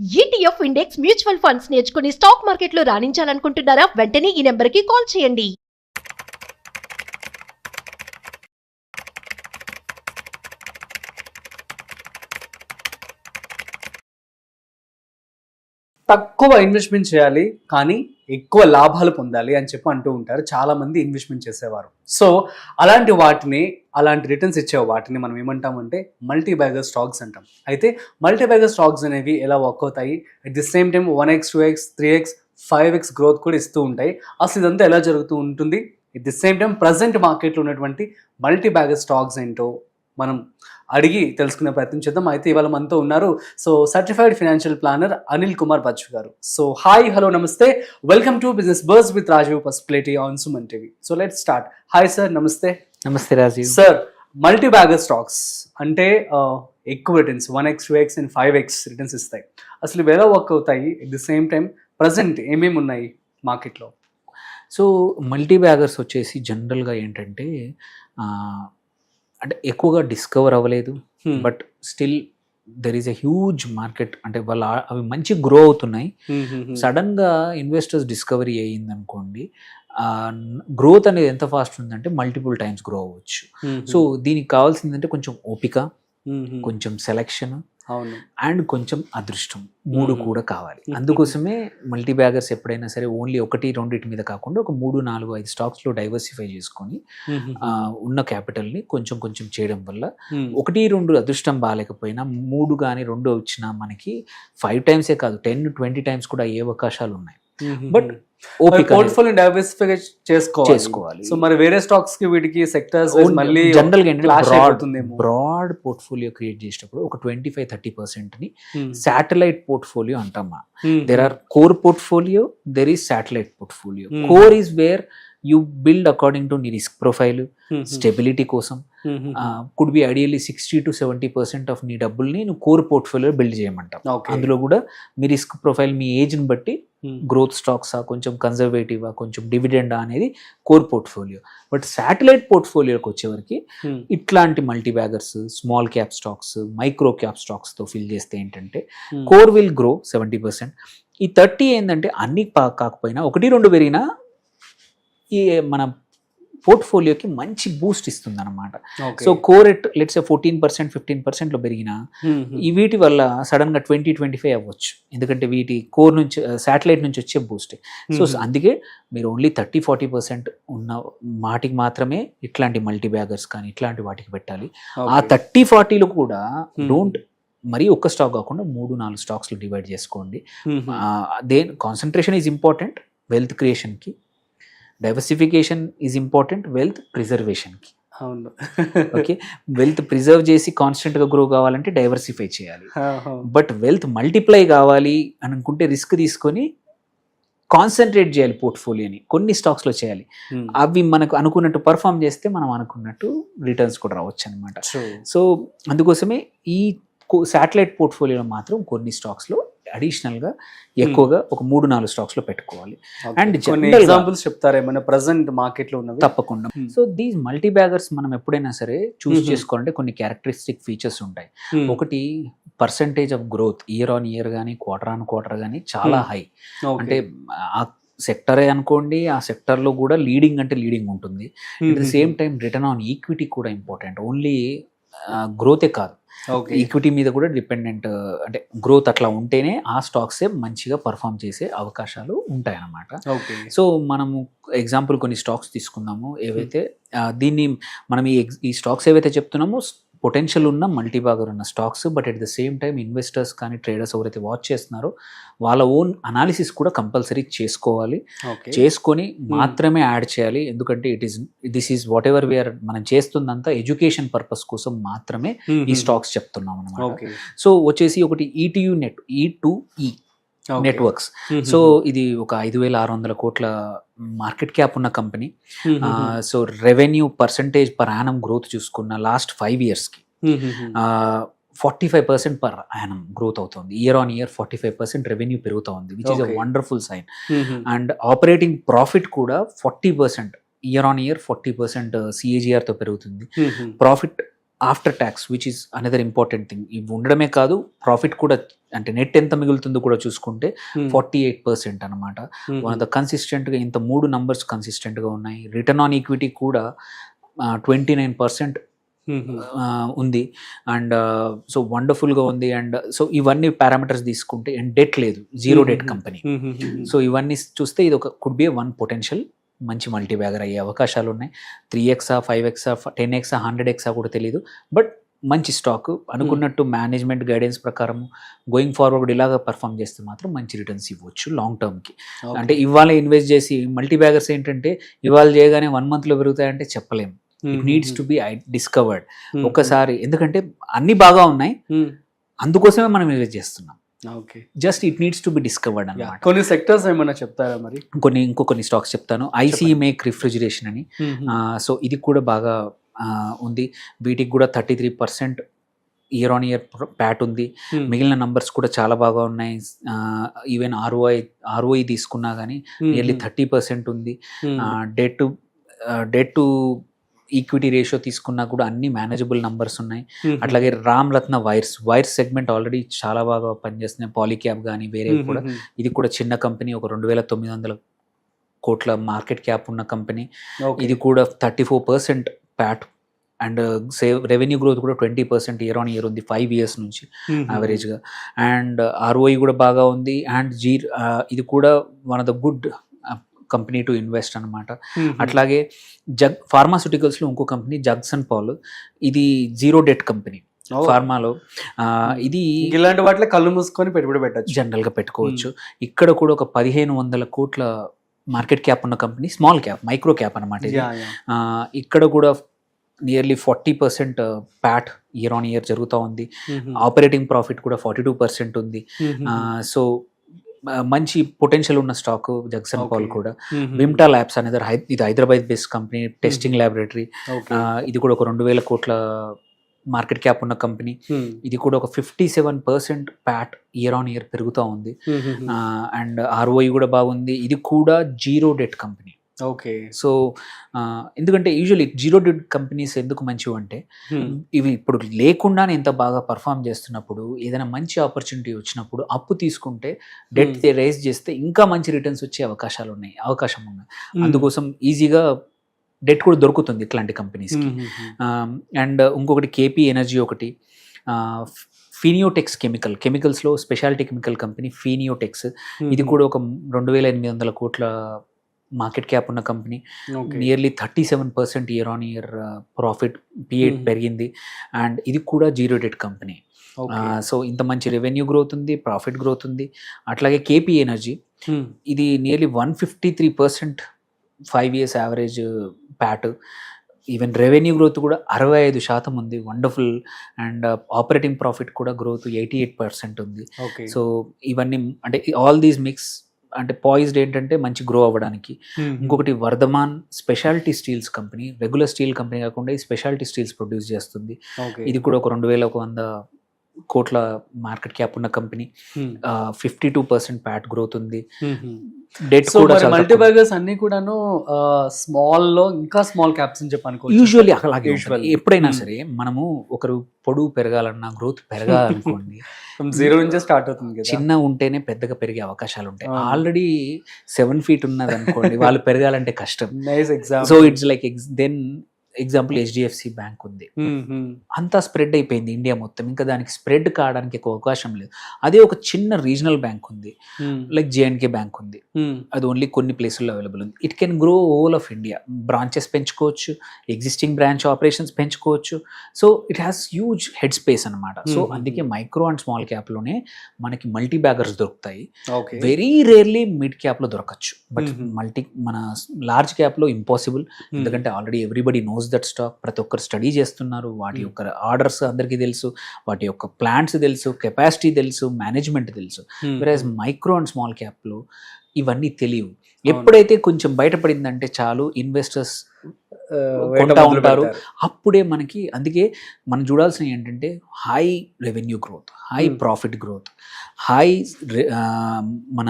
ETF index mutual funds నేర్చుకుని stock మార్కెట్లో రాణించాలనుకుంటున్నారా? వెంటనే ఈ నెంబర్కి కాల్ చేయండి. తక్కువ ఇన్వెస్ట్మెంట్ చేయాలి కానీ ఎక్కువ లాభాలు పొందాలి అని చెప్పి అంటూ ఉంటారు చాలా మంది ఇన్వెస్ట్మెంట్ చేసేవారు. సో అలాంటి రిటర్న్స్ ఇచ్చే వాటిని మనం ఏమంటామంటే మల్టీ బ్యాగర్ స్టాక్స్ అంటాం. అయితే మల్టీ బ్యాగర్ స్టాక్స్ అనేవి ఎలా వర్క్ అవుతాయి, at the same time 1x 2x 3x 5x growth కూడా ఇస్తూ ఉంటాయి. అసలు ఇదంతా ఎలా జరుగుతూ ఉంటుంది, at the same time present మార్కెట్లో ఉన్నటువంటి మల్టీ బ్యాగర్ స్టాక్స్ ఏంటో మనం అడిగి తెలుసుకునే ప్రయత్నం చేద్దాం. అయితే ఇవాళ మనతో ఉన్నారు so certified financial planner Anil Kumar Bachchu గారు. So hi, hello, namaste, welcome to business bars with Rajeev Pasupuleti on Suman TV. So let's start. Hi sir, namaste. Namaste Rajeev sir, multi bagger stocks అంటే ఎక్కువ returns 1x 2x and 5x returns ఇస్తాయి. అసలు ఇవి ఎలా వర్క్ అవుతాయి, at the same time present ఏమేమి ఉన్నాయి మార్కెట్లో? సో మల్టీ బ్యాగర్స్ వచ్చేసి జనరల్గా ఏంటంటే అంటే ఎక్కువగా డిస్కవర్ అవ్వలేదు, but still there is a huge market. అంటే వాళ్ళు అవి మంచి గ్రో అవుతున్నాయి. సడన్గా ఇన్వెస్టర్స్ డిస్కవరీ అయ్యింది అనుకోండి, గ్రోత్ అనేది ఎంత ఫాస్ట్ ఉందంటే మల్టిపుల్ టైమ్స్ గ్రో అవ్వచ్చు. సో దీనికి కావాల్సిందంటే కొంచెం ఓపిక, కొంచెం సెలెక్షన్ అండ్ కొంచెం అదృష్టం, మూడు కూడా కావాలి. అందుకోసమే మల్టీ బ్యాగర్స్ ఎప్పుడైనా సరే ఓన్లీ 1-2 మీద కాకుండా ఒక 3-4-5 స్టాక్స్లో డైవర్సిఫై చేసుకొని ఉన్న క్యాపిటల్ని కొంచెం కొంచెం చేయడం వల్ల 1-2 అదృష్టం బాగాలేకపోయినా 3 కానీ 2 వచ్చినా మనకి 5 టైమ్సే కాదు 10-20 టైమ్స్ కూడా అయ్యే అవకాశాలు ఉన్నాయి. బట్ పోర్ట్ఫోలియో డైవర్సిఫై చేసుకోవాలి. సో మరి వేరే స్టాక్స్ కి వీటికి సెక్టర్స్ మళ్ళీ జనరల్ గా ఏంటంటే బ్రాడ్ పోర్ట్ఫోలియో క్రియేట్ చేసేటప్పుడు ఒక 25-30% ని శాటిలైట్ పోర్ట్ఫోలియో అంటామా. There are core portfolio, there is satellite portfolio. Core is where you build according to నీ రిస్క్ ప్రొఫైల్, స్టెబిలిటీ కోసం కుడ్ బి ఐడియల్లీ 60-70% ఆఫ్ నీ డబ్బుల్ని నువ్వు కోర్ పోర్ట్ఫోలియో బిల్డ్ చేయమంటావు. అందులో కూడా మీ రిస్క్ ప్రొఫైల్, మీ ఏజ్ని బట్టి గ్రోత్ స్టాక్సా, కొంచెం కన్జర్వేటివా, కొంచెం డివిడెండా అనేది కోర్ పోర్ట్ఫోలియో. బట్ శాటిలైట్ పోర్ట్ఫోలియోకి వచ్చేవరకు ఇట్లాంటి multi baggers, small cap stocks, micro cap స్టాక్స్తో ఫిల్ చేస్తే ఏంటంటే కోర్ విల్ గ్రో 70%. ఈ 30 ఏంటంటే అన్ని కాకపోయినా 1-2 పెరిగినా ఈ మన పోర్ట్ఫోలియోకి మంచి బూస్ట్ ఇస్తుంది అనమాట. సో కోర్ లెట్స్ 14%-15% పెరిగినా ఈ వీటి వల్ల సడన్ గా 20-25 అవ్వచ్చు, ఎందుకంటే వీటి కోర్ నుంచి శాటిలైట్ నుంచి వచ్చే బూస్ట్. సో అందుకే మీరు ఓన్లీ 30-40% ఉన్న వాటికి మాత్రమే ఇట్లాంటి మల్టీ బ్యాగర్స్ కానీ ఇట్లాంటి వాటికి పెట్టాలి. ఆ 30-40లో కూడా డోంట్ మరి ఒక్క స్టాక్ కాకుండా 3-4 స్టాక్స్లో డివైడ్ చేసుకోండి. కాన్సన్ట్రేషన్ ఈజ్ ఇంపార్టెంట్ వెల్త్ క్రియేషన్కి, డైవర్సిఫికేషన్ ఈజ్ ఇంపార్టెంట్ వెల్త్ ప్రిజర్వేషన్కి. అవును, ఓకే, వెల్త్ ప్రిజర్వ్ చేసి కాన్స్టెంట్గా గ్రో కావాలంటే డైవర్సిఫై చేయాలి. బట్ వెల్త్ మల్టిప్లై కావాలి అని అనుకుంటే రిస్క్ తీసుకొని కాన్సన్ట్రేట్ చేయాలి పోర్ట్ఫోలియోని, కొన్ని స్టాక్స్లో చేయాలి. అవి మనకు అనుకున్నట్టు పర్ఫామ్ చేస్తే మనం అనుకున్నట్టు రిటర్న్స్ కూడా రావచ్చు అనమాట. సో అందుకోసమే ఈ శాటిలైట్ పోర్ట్ఫోలియోలో మాత్రం కొన్ని స్టాక్స్లో అడిషనల్గా ఎక్కువగా ఒక 3-4 స్టాక్స్లో పెట్టుకోవాలి. అండ్ ఎగ్జాంపుల్స్ చెప్తారా ఏమైనా ప్రెజెంట్ మార్కెట్లో ఉన్నవి? తప్పకుండా. సో దీస్ మల్టీ బ్యాగర్స్ మనం ఎప్పుడైనా సరే చూస్ చేసుకోవాలంటే కొన్ని క్యారెక్టరిస్టిక్ ఫీచర్స్ ఉంటాయి. ఒకటి, percentage of growth year on year కానీ క్వార్టర్ కానీ చాలా హై. అంటే ఆ సెక్టరే అనుకోండి, ఆ సెక్టర్లో కూడా లీడింగ్ అంటే లీడింగ్ ఉంటుంది. At the same time return on equity కూడా ఇంపార్టెంట్. ఓన్లీ గ్రోతే కాదు, ఈక్విటీ మీద కూడా డిపెండెంట్. అంటే గ్రోత్ అట్లా ఉంటేనే ఆ స్టాక్సే మంచిగా పర్ఫామ్ చేసే అవకాశాలు ఉంటాయన్నమాట. సో మనము ఎగ్జాంపుల్ కొన్ని స్టాక్స్ తీసుకుందాము ఏవైతే దీన్ని మనం ఈ స్టాక్స్ ఏవైతే చెప్తున్నామో పొటెన్షియల్ ఉన్న మల్టీ బ్యాగర్ ఉన్న stocks. But at the same time investors కానీ ట్రేడర్స్ ఎవరైతే వాచ్ చేస్తున్నారో వాళ్ళ ఓన్ అనాలిసిస్ కూడా కంపల్సరీ చేసుకోవాలి. చేసుకొని మాత్రమే యాడ్ చేయాలి. ఎందుకంటే this is whatever we are మనం చేస్తుందంతా ఎడ్యుకేషన్ పర్పస్ కోసం మాత్రమే ఈ స్టాక్స్ చెప్తున్నాం అనమాట. సో వచ్చేసి ఒకటి E2E నెట్వర్క్స్. సో ఇది ఒక 5,600 కోట్ల మార్కెట్ క్యాప్ ఉన్న company. So revenue percentage per annum growth చూసుకున్న లాస్ట్ 5 yearsకి 45% పర్ యానం గ్రోత్ అవుతుంది. ఇయర్ ఆన్ ఇయర్ 45% రెవెన్యూ పెరుగుతూ ఉంది, which is a wonderful sign. And operating profit కూడా 40% ఇయర్ ఆన్ ఇయర్ 40% CAGRతో పెరుగుతుంది. Profit after tax which is another important thing. ఇవి ఉండడమే కాదు, ప్రాఫిట్ కూడా అంటే నెట్ ఎంత మిగులుతుందో కూడా చూసుకుంటే 48% అనమాట. వన్ ఆఫ్ ద కన్సిస్టెంట్గా ఇంత 3 numbers కన్సిస్టెంట్గా ఉన్నాయి. రిటర్న్ ఆన్ ఈక్విటీ కూడా 29% ఉంది. అండ్ సో వండర్ఫుల్గా ఉంది. అండ్ సో ఇవన్నీ పారామీటర్స్ తీసుకుంటే, అండ్ డెట్ లేదు, 0 debt కంపెనీ. సో ఇవన్నీ చూస్తే ఇది ఒక కుడ్ బి వన్ పొటెన్షియల్ మంచి మల్టీ బ్యాగర్ అయ్యే అవకాశాలు ఉన్నాయి. 3x 5x 10x 100x కూడా తెలియదు, బట్ మంచి స్టాక్ అనుకున్నట్టు మేనేజ్మెంట్ గైడెన్స్ ప్రకారం గోయింగ్ ఫార్వర్డ్ ఇలాగా పర్ఫామ్ చేస్తే మాత్రం మంచి రిటర్న్స్ ఇవ్వచ్చు లాంగ్ టర్మ్కి. అంటే ఇవాళ ఇన్వెస్ట్ చేసి మల్టీ బ్యాగర్స్ ఏంటంటే ఇవాళ చేయగానే 1 monthలో పెరుగుతాయంటే చెప్పలేము. It needs to be discovered ఒకసారి, ఎందుకంటే అన్ని బాగా ఉన్నాయి, అందుకోసమే మనం ఇన్వెస్ట్ చేస్తున్నాం. Just it needs to be discovered అన్నమాట. కొన్ని సెక్టర్స్ ఏమైనా చెప్తారా మరి? కొన్ని స్టాక్స్ చెప్తాను. ఐసీ మేక్ రిఫ్రిజిరేషన్ అని, సో ఇది కూడా బాగా ఉంది. వీటికి కూడా 33% ఇయర్ ఆన్ ఇయర్ ప్యాట్ ఉంది. మిగిలిన నంబర్స్ కూడా చాలా బాగా ఉన్నాయి. ఈవెన్ ఆర్ఓఐ తీసుకున్నా కానీ నియర్లీ 30% ఉంది. డెట్ టు ఈక్విటీ రేషియో తీసుకున్నా కూడా అన్ని మేనేజబుల్ నంబర్స్ ఉన్నాయి. అట్లాగే రామ్ రత్న వైర్స్ సెగ్మెంట్ ఆల్రెడీ చాలా బాగా పనిచేస్తున్నాయి. పాలీక్యాప్ కానీ వేరే కూడా, ఇది కూడా చిన్న కంపెనీ, ఒక 2,900 కోట్ల మార్కెట్ క్యాప్ ఉన్న కంపెనీ. ఇది కూడా 34% ప్యాట్ అండ్ రెవెన్యూ గ్రోత్ కూడా 20% ఇయర్ ఆన్ ఇయర్ ఉంది 5 years నుంచి యావరేజ్గా. అండ్ ఆర్ఓఈ కూడా బాగా ఉంది. అండ్ ఇది కూడా one of the good company to invest అనమాట. అట్లాగే ఫార్మాస్యూటికల్స్లో ఇంకో కంపెనీ జగ్సన్ పాల్, ఇది 0 debt కంపెనీ ఫార్మాలో. ఇది ఇలాంటి వాటిలో కళ్ళు మూసుకొని పెట్టుబడి పెట్టచ్చు, జనరల్గా పెట్టుకోవచ్చు. ఇక్కడ కూడా ఒక 1,500 కోట్ల మార్కెట్ క్యాప్ ఉన్న company, small cap micro cap అనమాట. ఇక్కడ కూడా nearly 40% Pat year on year జరుగుతూ ఉంది. ఆపరేటింగ్ ప్రాఫిట్ కూడా 42% ఉంది. సో మంచి పొటెన్షియల్ ఉన్న స్టాక్ జగ్సన్ పాల్ కూడా. విమ్టా ల్యాబ్స్ అనేది ఇది Hyderabad based company, testing laboratory. ఇది కూడా ఒక 2,000 కోట్ల మార్కెట్ క్యాప్ ఉన్న కంపెనీ. ఇది కూడా ఒక 57% ప్యాట్ ఇయర్ ఆన్ ఇయర్ పెరుగుతూ ఉంది. అండ్ ఆర్ఓఈ కూడా బాగుంది. ఇది కూడా 0 debt కంపెనీ. ఓకే. సో ఎందుకంటే యూజువల్లీ 0 debt కంపెనీస్ ఎందుకు మంచివి అంటే, ఇవి ఇప్పుడు లేకుండానే ఎంత బాగా పర్ఫామ్ చేస్తున్నప్పుడు, ఏదైనా మంచి ఆపర్చునిటీ వచ్చినప్పుడు అప్పు తీసుకుంటే డెట్ రైజ్ చేస్తే ఇంకా మంచి రిటర్న్స్ వచ్చే అవకాశం ఉన్నాయి. అందుకోసం ఈజీగా డెట్ కూడా దొరుకుతుంది ఇట్లాంటి కంపెనీస్కి. అండ్ ఇంకొకటి కేపీ ఎనర్జీ ఒకటి, ఫీనియోటెక్స్ కెమికల్స్లో స్పెషాలిటీ కెమికల్ కంపెనీ ఫీనియోటెక్స్. ఇది కూడా ఒక 2,800 కోట్ల మార్కెట్ క్యాప్ ఉన్న company. Nearly 37% year on year profit P8 పెరిగింది. అండ్ ఇది కూడా 0 debt కంపెనీ. సో ఇంత మంచి రెవెన్యూ గ్రోత్ ఉంది, ప్రాఫిట్ గ్రోత్ ఉంది. అట్లాగే కేపీ ఎనర్జీ, ఇది nearly 153% 5 years average PAT. Even revenue growth కూడా 65% ఉంది, వండర్ఫుల్. అండ్ ఆపరేటింగ్ ప్రాఫిట్ కూడా గ్రోత్ 88% ఉంది. సో ఇవన్నీ అంటే ఆల్ దీస్ మిక్స్ అంటే పాయిజ్డ్ ఏంటంటే మంచి గ్రో అవ్వడానికి. ఇంకొకటి Vardhman speciality steels company, regular steel company కాకుండా ఈ స్పెషాలిటీ స్టీల్స్ ప్రొడ్యూస్ చేస్తుంది. ఇది కూడా ఒక 2,100 కోట్ల మార్కెట్ క్యాప్ ఉన్న కంపెనీ. 52% ప్యాట్ గ్రోత్ ఉంది. డెట్ కూడా మల్టీ బ్యాగర్స్ అన్ని కూడాను స్మాల్ లో ఇంకా స్మాల్ క్యాప్స్ అని చెప్పాను. యూజువల్లీ అలాగే ఎప్పుడైనా సరే మనము ఒకరు పొడుగు పెరగాలన్నా, గ్రోత్ పెరగాలనుకోండి, 0 నుంచే స్టార్ట్ అవుతుంది కదా. చిన్న ఉంటేనే పెద్దగా పెరిగే అవకాశాలు ఉంటాయి. ఆల్రెడీ 7 feet ఉన్నది అనుకోండి, వాళ్ళు పెరగాలంటే కష్టం. So it's like then example HDFC bank ఉంది, అంతా స్ప్రెడ్ అయిపోయింది ఇండియా మొత్తం, ఇంకా దానికి స్ప్రెడ్ కావడానికి ఎక్కువ అవకాశం లేదు. అదే ఒక చిన్న రీజనల్ బ్యాంక్ ఉంది, లైక్ JNK బ్యాంక్ ఉంది, అది ఓన్లీ కొన్ని ప్లేసుల్లో అవైలబుల్ ఉంది. It can grow whole of India, branches పెంచుకోవచ్చు, ఎగ్జిస్టింగ్ బ్రాంచ్ ఆపరేషన్స్ పెంచుకోవచ్చు. So it has huge head space అనమాట. సో అందుకే మైక్రో అండ్ స్మాల్ క్యాప్లోనే మనకి మల్టీ బ్యాగర్స్ దొరుకుతాయి. వెరీ రేర్లీ మిడ్ క్యాప్లో దొరకచ్చు, బట్ మన లార్జ్ క్యాప్లో ఇంపాసిబుల్. ఎందుకంటే already everybody knows that stock, ప్రతి ఒక్కరు స్టడీ చేస్తున్నారు, వాటి యొక్క ఆర్డర్స్ అందరికీ తెలుసు, వాటి యొక్క ప్లాన్స్ తెలుసు, కెపాసిటీ తెలుసు, మేనేజ్మెంట్ తెలుసు. వెరాజ్ మైక్రో అండ్ స్మాల్ క్యాప్లో ఇవన్నీ తెలియవు. ఎప్పుడైతే కొంచెం బయటపడిందంటే చాలు, ఇన్వెస్టర్స్ కొంటా ఉంటారు. అప్పుడే మనకి, అందుకే మనం చూడాల్సిన ఏంటంటే high revenue growth, high profit growth, high మన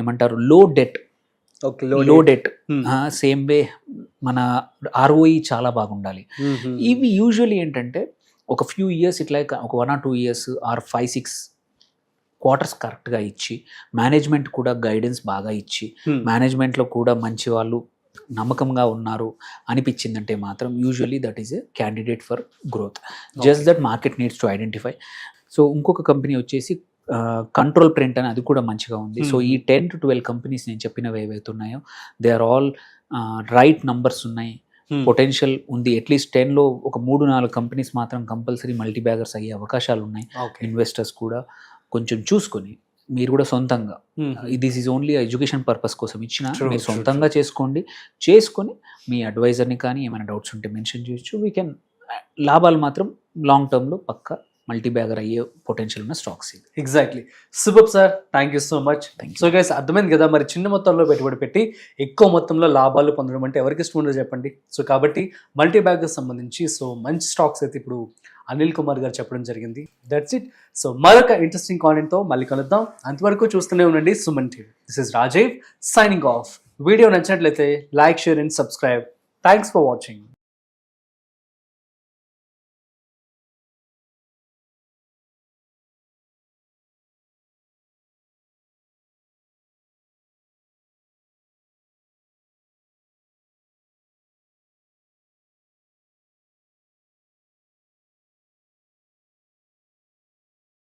ఏమంటారు లో డెట్, లో డెట్, సేమ్ వే మన ROE చాలా బాగుండాలి. ఇవి యూజువల్లీ ఏంటంటే ఒక ఫ్యూ ఇయర్స్ ఇట్లా ఒక 1 or 2 years ఆర్ 5-6 క్వార్టర్స్ కరెక్ట్గా ఇచ్చి మేనేజ్మెంట్ కూడా గైడెన్స్ బాగా ఇచ్చి మేనేజ్మెంట్లో కూడా మంచి వాళ్ళు నమ్మకంగా ఉన్నారు అనిపించిందంటే మాత్రం usually that is a candidate for growth. Just that market needs to identify. So ఇంకొక కంపెనీ వచ్చేసి కంట్రోల్ ప్రింట్ అని, అది కూడా మంచిగా ఉంది. సో ఈ 10 to 12 కంపెనీస్ నేను చెప్పినవి ఏవైతే ఉన్నాయో they are all right numbers ఉన్నాయి, పొటెన్షియల్ ఉంది. అట్లీస్ట్ 10లో ఒక 3-4 కంపెనీస్ మాత్రం కంపల్సరీ మల్టీ బ్యాగర్స్ అయ్యే అవకాశాలు ఉన్నాయి. ఇన్వెస్టర్స్ కూడా కొంచెం చూసుకొని మీరు కూడా సొంతంగా, this is only education purpose కోసం ఇచ్చిన, మీరు సొంతంగా చేసుకొని మీ అడ్వైజర్ని కానీ ఏమైనా డౌట్స్ ఉంటే మెన్షన్ చేయొచ్చు. వీ కెన్ లాభాలు మాత్రం లాంగ్ టర్మ్లో పక్కా మల్టీ బ్యాగర్ అయ్యే పొటెన్షియల్ ఉన్న స్టాక్స్ ఇది. Exactly. Super sir, thank you so much. So guys, అర్థమైంది కదా మరి చిన్న మొత్తంలో పెట్టుబడి పెట్టి ఎక్కువ మొత్తంలో లాభాలు పొందడం అంటే ఎవరికి ఇష్టం ఉండదో చెప్పండి. సో కాబట్టి మల్టీ బ్యాగర్స్ సంబంధించి సో మంచి స్టాక్స్ అయితే ఇప్పుడు అనిల్ కుమార్ గారు చెప్పడం జరిగింది. That's it. సో మరొక ఇంట్రెస్టింగ్ కాంటెంట్తో మళ్ళీ కలుద్దాం. అంతవరకు చూస్తూనే ఉండండి Suman TV. This is Rajeev signing off. Video నచ్చినట్లయితే like, share and subscribe. Thanks for watching.